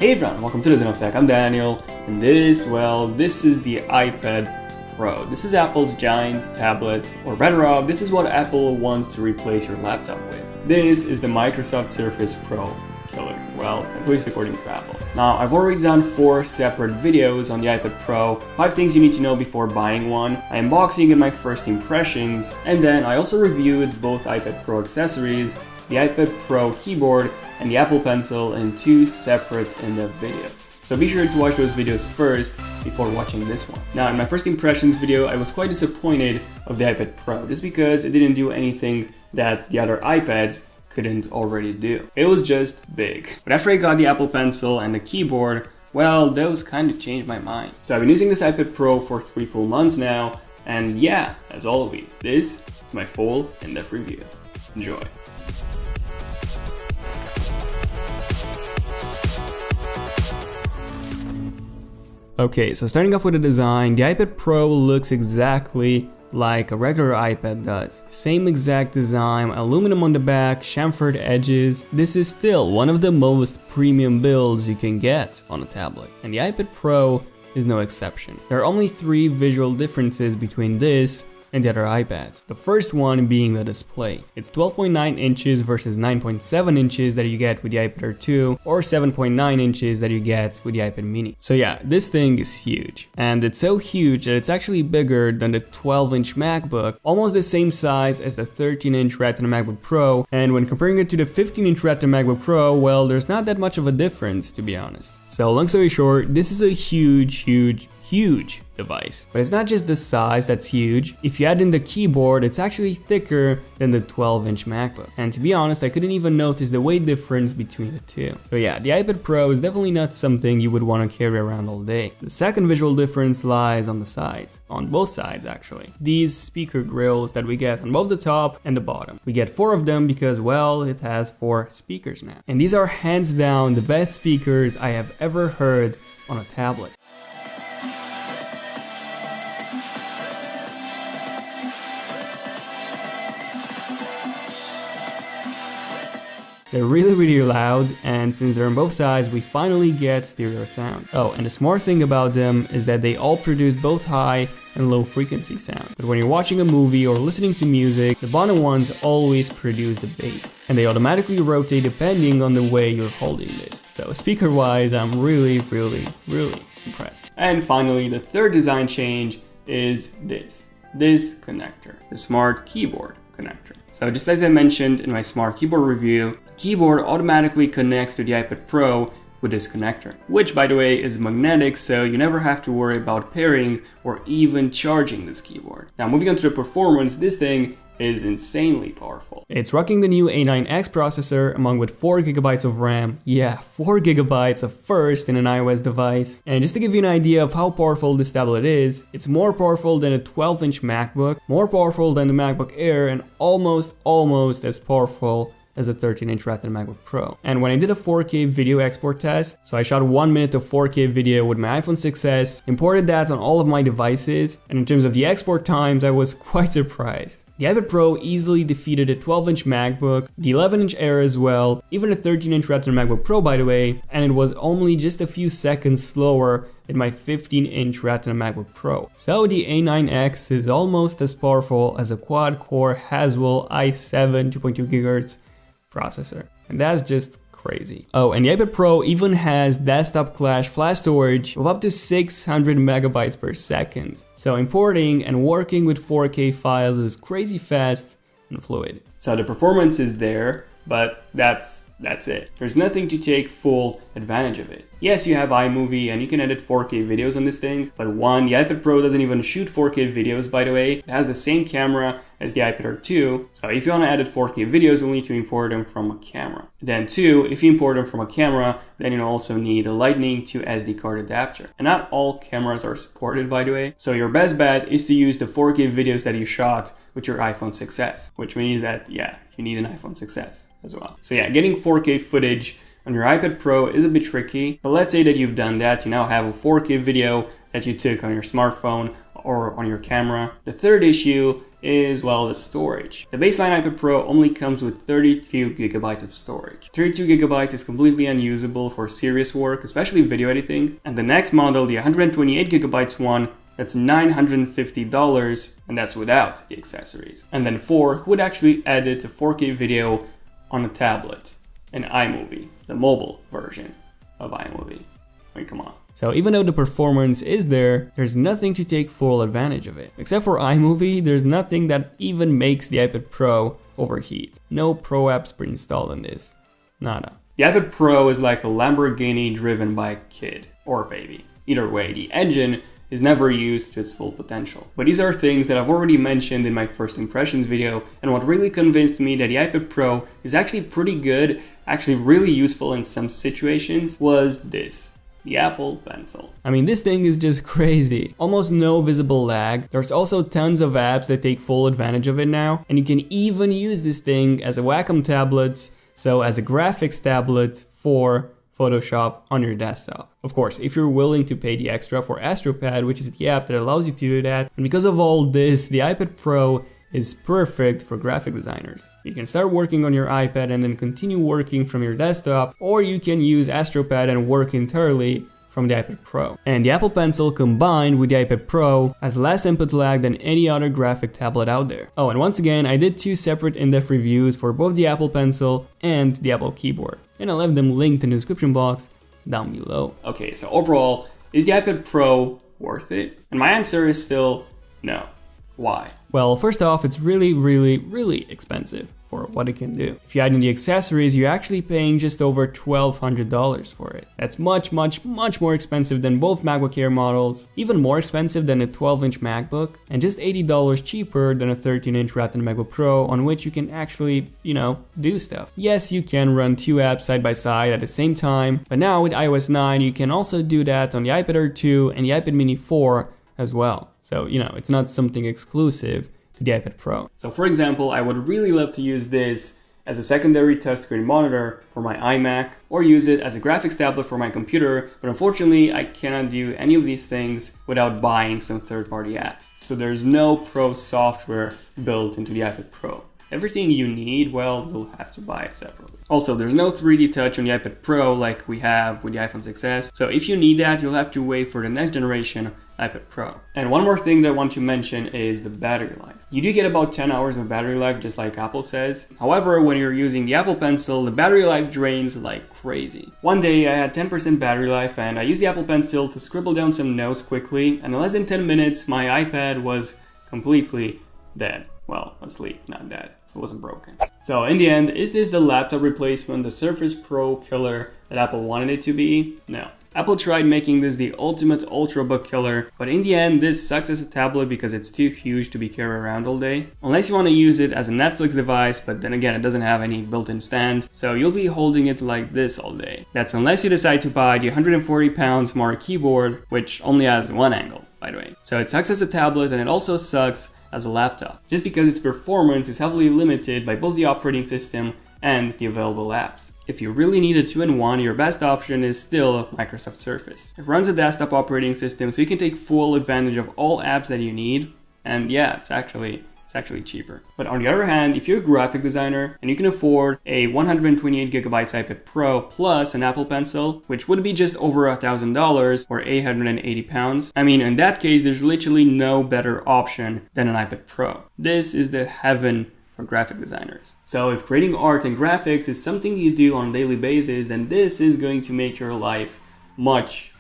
Hey everyone, welcome to the Zen of Tech. I'm Daniel, and this is the iPad Pro. This is Apple's giant tablet, or better off, this is what Apple wants to replace your laptop with. This is the Microsoft Surface Pro killer, well, at least according to Apple. Now, I've already done 4 separate videos on the iPad Pro, 5 things you need to know before buying one, I unboxing and my first impressions, and then I also reviewed both iPad Pro accessories, the iPad Pro keyboard, and the Apple Pencil in 2 separate in-depth videos. So be sure to watch those videos first before watching this one. Now, in my first impressions video, I was quite disappointed of the iPad Pro just because it didn't do anything that the other iPads couldn't already do. It was just big. But after I got the Apple Pencil and the keyboard, well, those kind of changed my mind. So I've been using this iPad Pro for 3 full months now, and yeah, as always, this is my full in-depth review. Enjoy. Okay, so starting off with the design, the iPad Pro looks exactly like a regular iPad does. Same exact design, aluminum on the back, chamfered edges. This is still one of the most premium builds you can get on a tablet. And the iPad Pro is no exception. There are only 3 visual differences between this and the other iPads. The first one being the display. It's 12.9 inches versus 9.7 inches that you get with the iPad Air 2 or 7.9 inches that you get with the iPad mini. So yeah, this thing is huge. And it's so huge that it's actually bigger than the 12-inch MacBook, almost the same size as the 13-inch Retina MacBook Pro. And when comparing it to the 15-inch Retina MacBook Pro, well, there's not that much of a difference, to be honest. So long story short, this is a huge device. But it's not just the size that's huge. If you add in the keyboard, it's actually thicker than the 12-inch MacBook. And to be honest, I couldn't even notice the weight difference between the two. So yeah, the iPad Pro is definitely not something you would want to carry around all day. The second visual difference lies on the sides. On both sides, actually. These speaker grills that we get on both the top and the bottom. We get 4 of them because, well, it has 4 speakers now. And these are hands down the best speakers I have ever heard on a tablet. They're really loud, and since they're on both sides, we finally get stereo sound. Oh, and the smart thing about them is that they all produce both high and low frequency sound. But when you're watching a movie or listening to music, the bottom ones always produce the bass. And they automatically rotate depending on the way you're holding this. So speaker-wise, I'm really impressed. And finally, the third design change is this connector, the smart keyboard connector. So just as I mentioned in my smart keyboard review, the keyboard automatically connects to the iPad Pro with this connector, which by the way is magnetic, so you never have to worry about pairing or even charging this keyboard. Now moving on to the performance, this thing is insanely powerful. It's rocking the new A9X processor along with 4GB of RAM. Yeah, 4GB of first in an iOS device. And just to give you an idea of how powerful this tablet is, it's more powerful than a 12-inch MacBook, more powerful than the MacBook Air, and almost as powerful as a 13-inch Retina MacBook Pro. And when I did a 4K video export test, so I shot 1 minute of 4K video with my iPhone 6s, imported that on all of my devices, and in terms of the export times, I was quite surprised. The iPad Pro easily defeated a 12-inch MacBook, the 11-inch Air as well, even a 13-inch Retina MacBook Pro by the way, and it was only just a few seconds slower than my 15-inch Retina MacBook Pro. So the A9X is almost as powerful as a quad-core Haswell i7 2.2 GHz processor. And that's just crazy. Oh, and the iPad Pro even has desktop class flash storage of up to 600 megabytes per second. So importing and working with 4K files is crazy fast and fluid. So the performance is there, but that's it. There's nothing to take full advantage of it. Yes, you have iMovie and you can edit 4K videos on this thing, but one, the iPad Pro doesn't even shoot 4K videos, by the way. It has the same camera as the iPad Air 2, so if you want to edit 4K videos, you'll need to import them from a camera. Then 2, if you import them from a camera, then you'll also need a Lightning to SD card adapter. And not all cameras are supported, by the way, so your best bet is to use the 4K videos that you shot with your iPhone 6s, which means that, yeah, you need an iPhone 6s as well. So yeah, getting 4K footage on your iPad Pro is a bit tricky, but let's say that you've done that, you now have a 4K video that you took on your smartphone or on your camera. The third issue is, well, the storage. The baseline iPad Pro only comes with 32 gigabytes of storage. 32 gigabytes is completely unusable for serious work, especially video editing. And the next model, the 128 gigabytes one, that's $950, and that's without the accessories. And then 4, who would actually edit a 4K video on a tablet in iMovie, the mobile version of iMovie. I mean, come on. So even though the performance is there, there's nothing to take full advantage of it. Except for iMovie, there's nothing that even makes the iPad Pro overheat. No Pro apps pre-installed on this. Nada. The iPad Pro is like a Lamborghini driven by a kid or baby. Either way, the engine is never used to its full potential. But these are things that I've already mentioned in my first impressions video, and what really convinced me that the iPad Pro is actually pretty good, actually really useful in some situations, was this. The Apple Pencil. I mean, this thing is just crazy. Almost no visible lag. There's also tons of apps that take full advantage of it now, and you can even use this thing as a Wacom tablet, so as a graphics tablet for Photoshop on your desktop. Of course, if you're willing to pay the extra for AstroPad, which is the app that allows you to do that. And because of all this, the iPad Pro is perfect for graphic designers. You can start working on your iPad and then continue working from your desktop, or you can use AstroPad and work entirely from the iPad Pro. And the Apple Pencil combined with the iPad Pro has less input lag than any other graphic tablet out there. Oh, and once again, I did 2 separate in-depth reviews for both the Apple Pencil and the Apple keyboard, and I left them linked in the description box down below. Okay, so overall, is the iPad Pro worth it? And my answer is still no. Why? Well, first off, it's really expensive for what it can do. If you add in the accessories, you're actually paying just over $1,200 for it. That's much more expensive than both MacBook Air models, even more expensive than a 12-inch MacBook, and just $80 cheaper than a 13-inch Retina MacBook Pro, on which you can actually, do stuff. Yes, you can run 2 apps side by side at the same time, but now with iOS 9, you can also do that on the iPad Air 2 and the iPad Mini 4 as well. So, it's not something exclusive to the iPad Pro. So for example, I would really love to use this as a secondary touchscreen monitor for my iMac, or use it as a graphics tablet for my computer, but unfortunately I cannot do any of these things without buying some third-party apps. So there's no Pro software built into the iPad Pro. Everything you need, well, you'll have to buy it separately. Also, there's no 3D touch on the iPad Pro like we have with the iPhone 6s. So if you need that, you'll have to wait for the next generation iPad Pro. And one more thing that I want to mention is the battery life. You do get about 10 hours of battery life, just like Apple says. However, when you're using the Apple Pencil, the battery life drains like crazy. One day I had 10% battery life and I used the Apple Pencil to scribble down some notes quickly, and in less than 10 minutes my iPad was completely dead. Well, asleep, not dead. It wasn't broken. So in the end, is this the laptop replacement, the Surface Pro killer that Apple wanted it to be? No. Apple tried making this the ultimate ultrabook killer, but in the end this sucks as a tablet because it's too huge to be carried around all day. Unless you want to use it as a Netflix device, but then again it doesn't have any built-in stand, so you'll be holding it like this all day. That's unless you decide to buy the 140 pound Smart Keyboard, which only has one angle, by the way. So it sucks as a tablet, and it also sucks as a laptop, just because its performance is heavily limited by both the operating system and the available apps. If you really need a 2-in-1, your best option is still Microsoft Surface. It runs a desktop operating system, so you can take full advantage of all apps that you need, and yeah, it's actually cheaper. But on the other hand, if you're a graphic designer and you can afford a 128GB iPad Pro plus an Apple Pencil, which would be just over $1,000 or 880 pounds, I mean, in that case, there's literally no better option than an iPad Pro. This is the heaven for graphic designers. So if creating art and graphics is something you do on a daily basis, then this is going to make your life much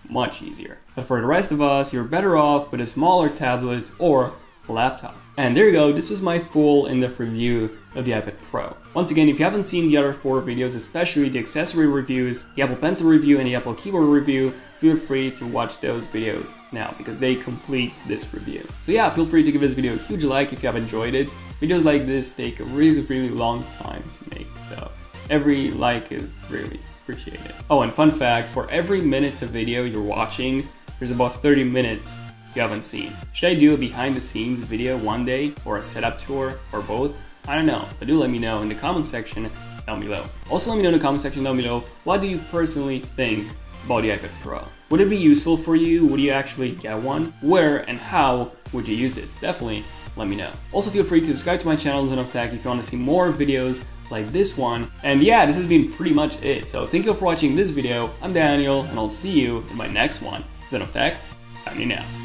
easier. But for the rest of us, you're better off with a smaller tablet or a laptop. And there you go, this was my full in-depth review of the iPad Pro. Once again, if you haven't seen the other 4 videos, especially the accessory reviews, the Apple Pencil review, and the Apple Keyboard review, feel free to watch those videos now because they complete this review. So yeah, feel free to give this video a huge like if you have enjoyed it. Videos like this take a really long time to make, so every like is really appreciated. Oh, and fun fact, for every minute of video you're watching, there's about 30 minutes you haven't seen. Should I do a behind the scenes video one day, or a setup tour, or both? I don't know, but do let me know in the comment section down below. Also let me know in the comment section down below, what do you personally think about the iPad Pro? Would it be useful for you? Would you actually get one? Where and how would you use it? Definitely let me know. Also feel free to subscribe to my channel, Zone of Tech, if you want to see more videos like this one. And yeah, this has been pretty much it. So thank you for watching this video. I'm Daniel, and I'll see you in my next one. Zone of Tech, signing out.